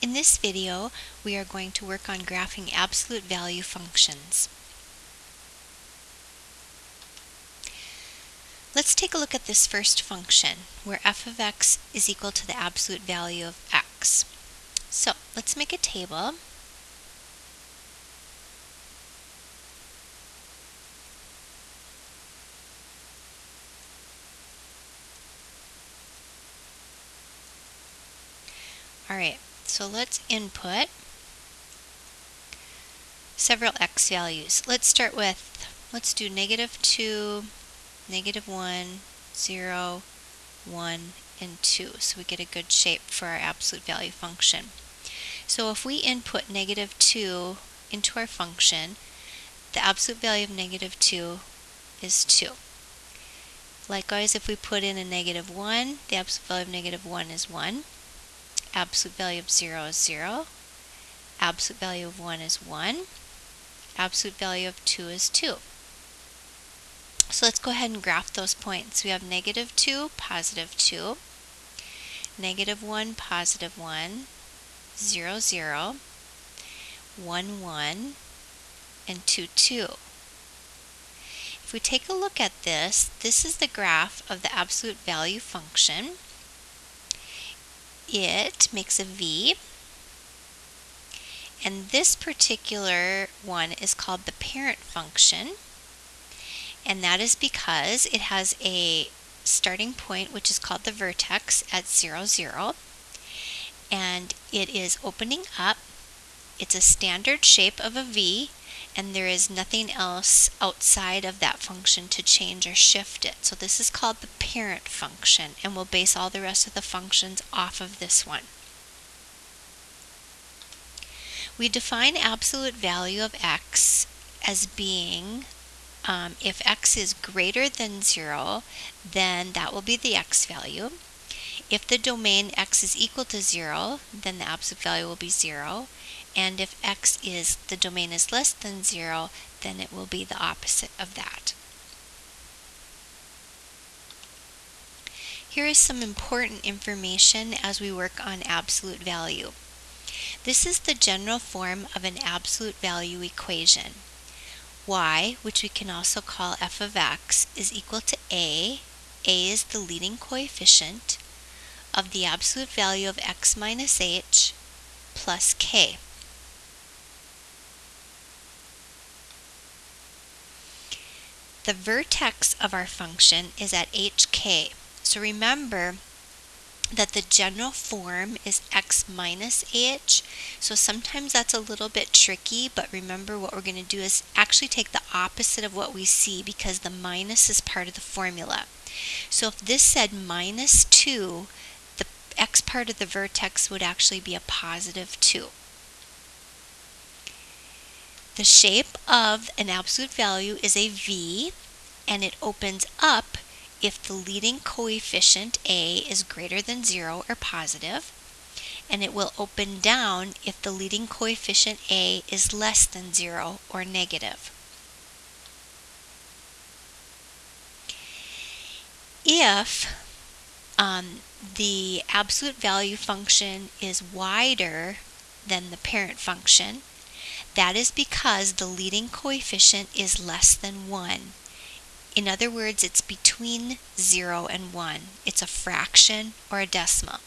In this video, we are going to work on graphing absolute value functions. Let's take a look at this first function, where f of x is equal to the absolute value of x. So, let's make a table. Alright, so let's input several x values. Let's start with, let's do -2, -1, 0, 1, and 2, so we get a good shape for our absolute value function. So if we input -2 into our function, the absolute value of -2 is 2. Likewise, if we put in a -1, the absolute value of -1 is 1. Absolute value of 0 is 0. Absolute value of 1 is 1. Absolute value of 2 is 2. So let's go ahead and graph those points. We have -2, +2, -1, +1, 0, 0, 1, 1, and 2, 2. If we take a look at this, this is the graph of the absolute value function. It makes a V, and this particular one is called the parent function, and that is because it has a starting point which is called the vertex at 0, 0, and it is opening up. It's a standard shape of a V, and there is nothing else outside of that function to change or shift it. So this is called the parent function, and we'll base all the rest of the functions off of this one. We define absolute value of x as being, if x is greater than 0, then that will be the x value. If the domain x is equal to 0, then the absolute value will be 0. And if the domain is less than 0, then it will be the opposite of that. Here is some important information as we work on absolute value. This is the general form of an absolute value equation. Y, which we can also call f of x, is equal to A. A is the leading coefficient of the absolute value of x minus h plus k. The vertex of our function is at hk. So remember that the general form is x minus h. So sometimes that's a little bit tricky, but remember what we're going to do is actually take the opposite of what we see, because the minus is part of the formula. So if this said -2, the x part of the vertex would actually be a +2. The shape of an absolute value is a V, and it opens up if the leading coefficient A is greater than 0 or positive, and it will open down if the leading coefficient A is less than 0 or negative. If the absolute value function is wider than the parent function, that is because the leading coefficient is less than 1. In other words, it's between 0 and 1. It's a fraction or a decimal.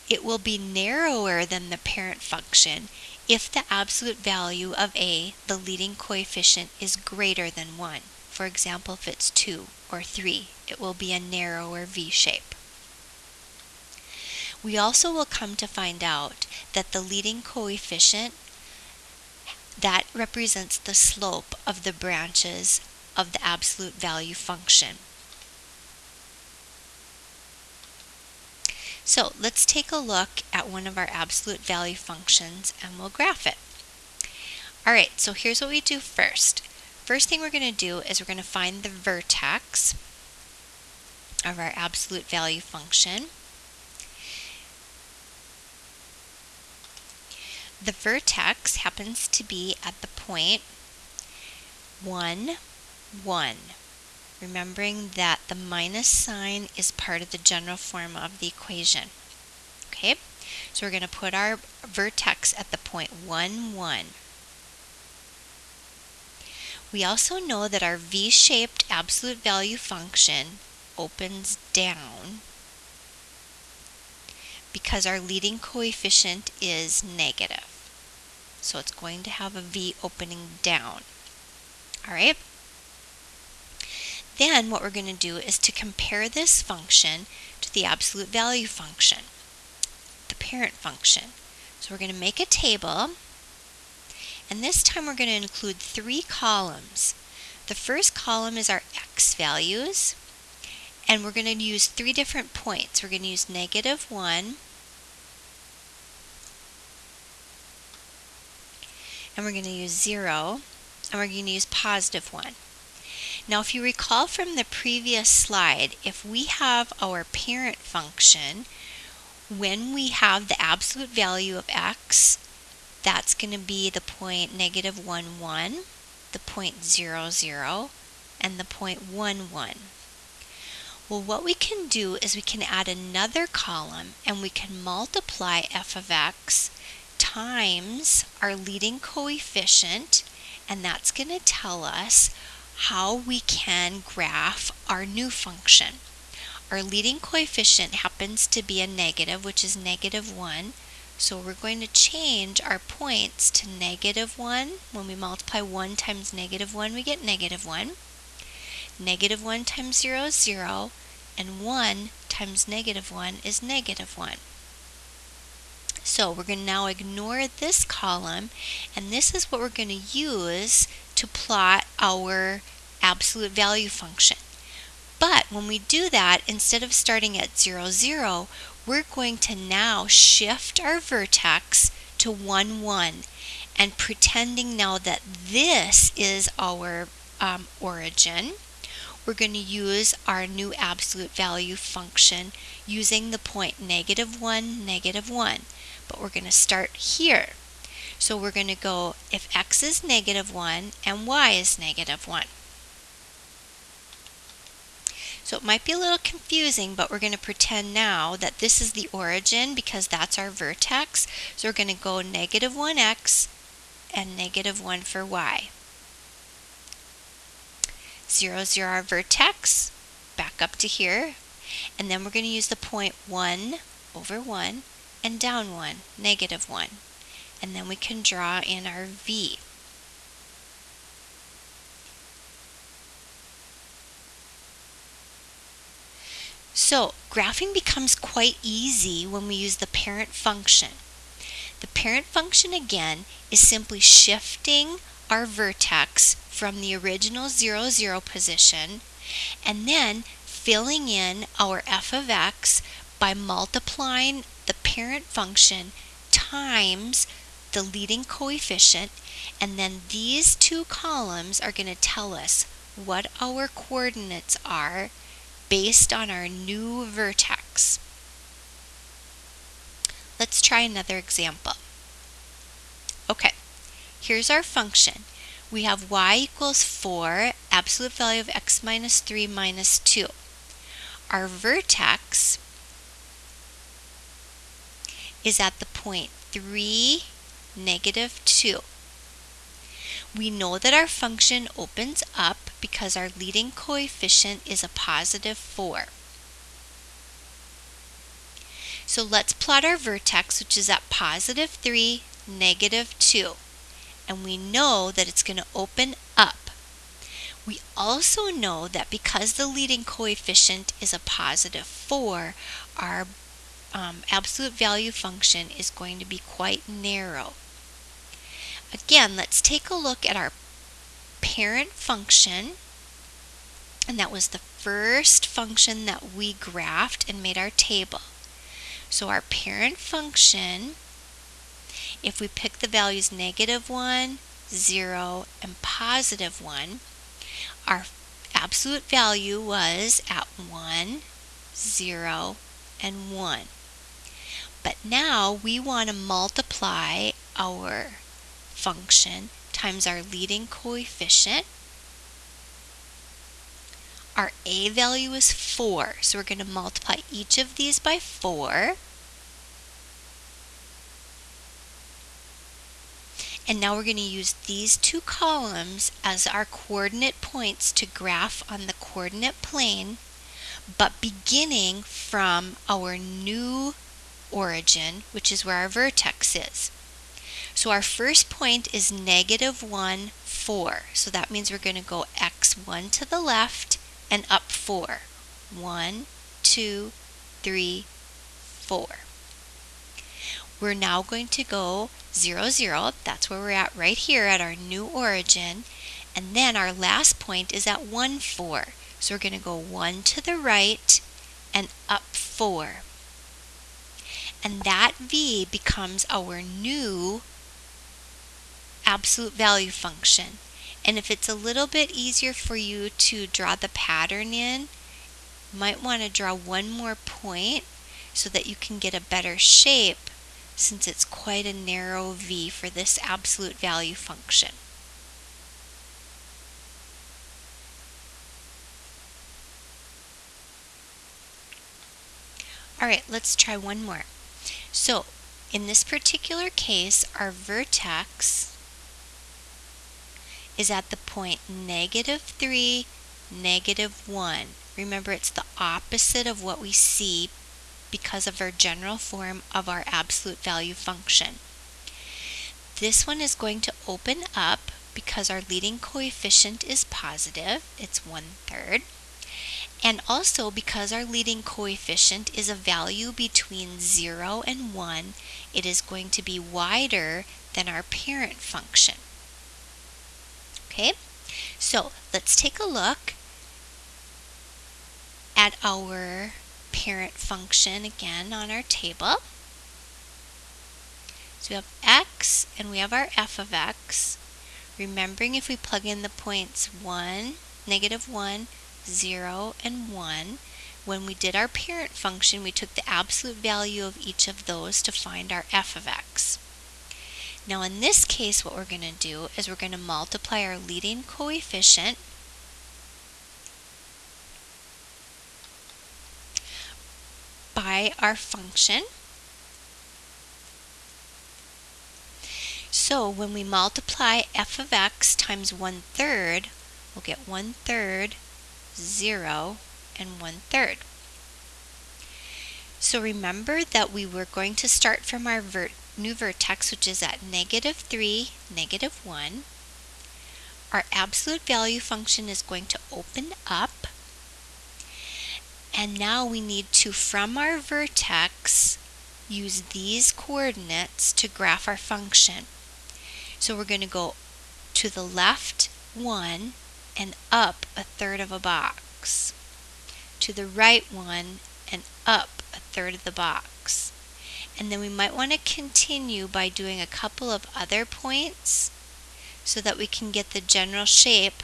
It will be narrower than the parent function if the absolute value of A, the leading coefficient, is greater than 1. For example, if it's 2 or 3, it will be a narrower V shape. We also will come to find out that the leading coefficient, that represents the slope of the branches of the absolute value function. So let's take a look at one of our absolute value functions and we'll graph it. Alright, so here's what we do first. First thing we're going to do is we're going to find the vertex of our absolute value function. The vertex happens to be at the point 1, 1. Remembering that the minus sign is part of the general form of the equation. Okay, So we're going to put our vertex at the point 1, 1. We also know that our v-shaped absolute value function opens down because our leading coefficient is negative. So it's going to have a v opening down. All right? Then what we're going to do is to compare this function to the absolute value function, the parent function. So we're going to make a table, and this time we're going to include 3 columns. The first column is our x values, and we're going to use 3 different points. We're going to use -1, and we're going to use 0, and we're going to use +1. Now, if you recall from the previous slide, if we have our parent function, when we have the absolute value of x, that's going to be the point -1, 1, the point 0, 0, and the point 1, 1. Well, what we can do is we can add another column, and we can multiply f of x times our leading coefficient, and that's going to tell us how we can graph our new function. Our leading coefficient happens to be a negative, which is -1. So we're going to change our points to -1. When we multiply 1 times -1, we get -1. -1 times 0 is 0, and 1 times -1 is -1. So we're going to now ignore this column, and this is what we're going to use to plot our absolute value function. But when we do that, instead of starting at 0, 0, we're going to now shift our vertex to 1, 1, and pretending now that this is our origin, we're going to use our new absolute value function using the point -1, -1. But we're going to start here. So we're going to go if x is -1 and y is -1. So it might be a little confusing, but we're going to pretend now that this is the origin because that's our vertex. So we're going to go -1x and -1 for y. 0, 0 our vertex, back up to here, and then we're going to use the point 1 over 1 and down 1, -1. And then we can draw in our v. So graphing becomes quite easy when we use the parent function. The parent function again is simply shifting our vertex from the original 0, 0 position and then filling in our f of x by multiplying the parent function times the leading coefficient, and then these 2 columns are going to tell us what our coordinates are based on our new vertex. Let's try another example. Okay, here's our function. We have y equals 4, absolute value of x minus 3 minus 2. Our vertex is at the point 3, -2. We know that our function opens up because our leading coefficient is a +4. So let's plot our vertex, which is at +3, -2. And we know that it's going to open up. We also know that because the leading coefficient is a +4, our absolute value function is going to be quite narrow. Again, let's take a look at our parent function, and that was the first function that we graphed and made our table. So our parent function, if we pick the values -1, 0, and +1, our absolute value was at 1, 0, and 1. But now we want to multiply our function times our leading coefficient. Our a value is 4, so we're going to multiply each of these by 4. And now we're going to use these two columns as our coordinate points to graph on the coordinate plane, but beginning from our new origin, which is where our vertex is. So our first point is -1, 4. So that means we're going to go x1 to the left and up 4. 1, 2, 3, 4. We're now going to go 0, 0. That's where we're at right here at our new origin. And then our last point is at 1, 4. So we're going to go 1 to the right and up 4. And that v becomes our new absolute value function. And if it's a little bit easier for you to draw the pattern in, you might want to draw one more point so that you can get a better shape, since it's quite a narrow v for this absolute value function. Alright, let's try one more. So, in this particular case, our vertex is at the point -3, -1. Remember, it's the opposite of what we see because of our general form of our absolute value function. This one is going to open up because our leading coefficient is positive, it's 1/3. And also because our leading coefficient is a value between 0 and 1, it is going to be wider than our parent function. Okay, so let's take a look at our parent function again on our table. So we have x and we have our f of x. Remembering, if we plug in the points 1, -1, 0, and 1, when we did our parent function, we took the absolute value of each of those to find our f of x. Now in this case, what we're going to do is we're going to multiply our leading coefficient by our function. So when we multiply f of x times 1/3, we'll get 1/3, 0, and 1/3. So remember that we were going to start from our new vertex, which is at -3, -1. Our absolute value function is going to open up. And now we need to, from our vertex, use these coordinates to graph our function. So we're going to go to the left 1 and up 1/3 of a box. To the right 1 and up 1/3 of the box. And then we might want to continue by doing a couple of other points so that we can get the general shape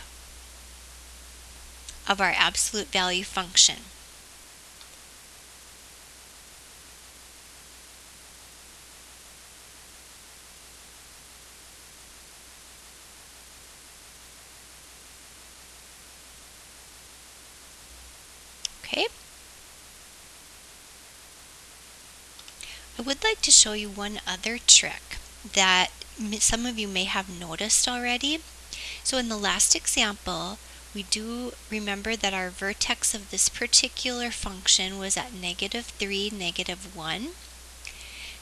of our absolute value function. Okay. I would like to show you one other trick that some of you may have noticed already. So in the last example, we do remember that our vertex of this particular function was at -3, -1.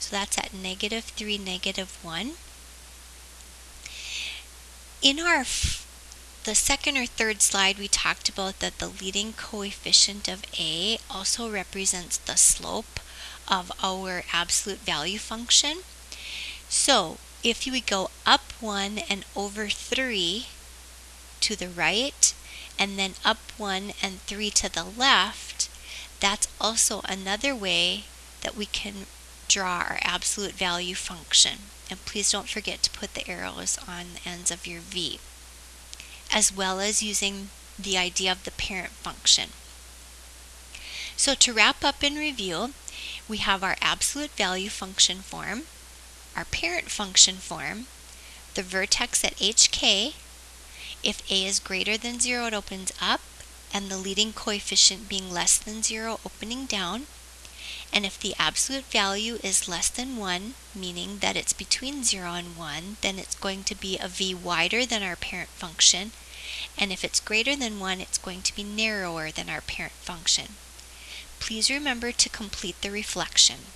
So that's at -3, -1. In the second or third slide, we talked about that the leading coefficient of a also represents the slope of our absolute value function. So if you would go up 1 and over 3 to the right, and then up 1 and 3 to the left, that's also another way that we can draw our absolute value function. And please don't forget to put the arrows on the ends of your V, as well as using the idea of the parent function. So to wrap up and review, we have our absolute value function form, our parent function form, the vertex at HK. If a is greater than 0, it opens up, and the leading coefficient being less than 0, opening down. And if the absolute value is less than 1, meaning that it's between 0 and 1, then it's going to be a v wider than our parent function. And if it's greater than 1, it's going to be narrower than our parent function. Please remember to complete the reflection.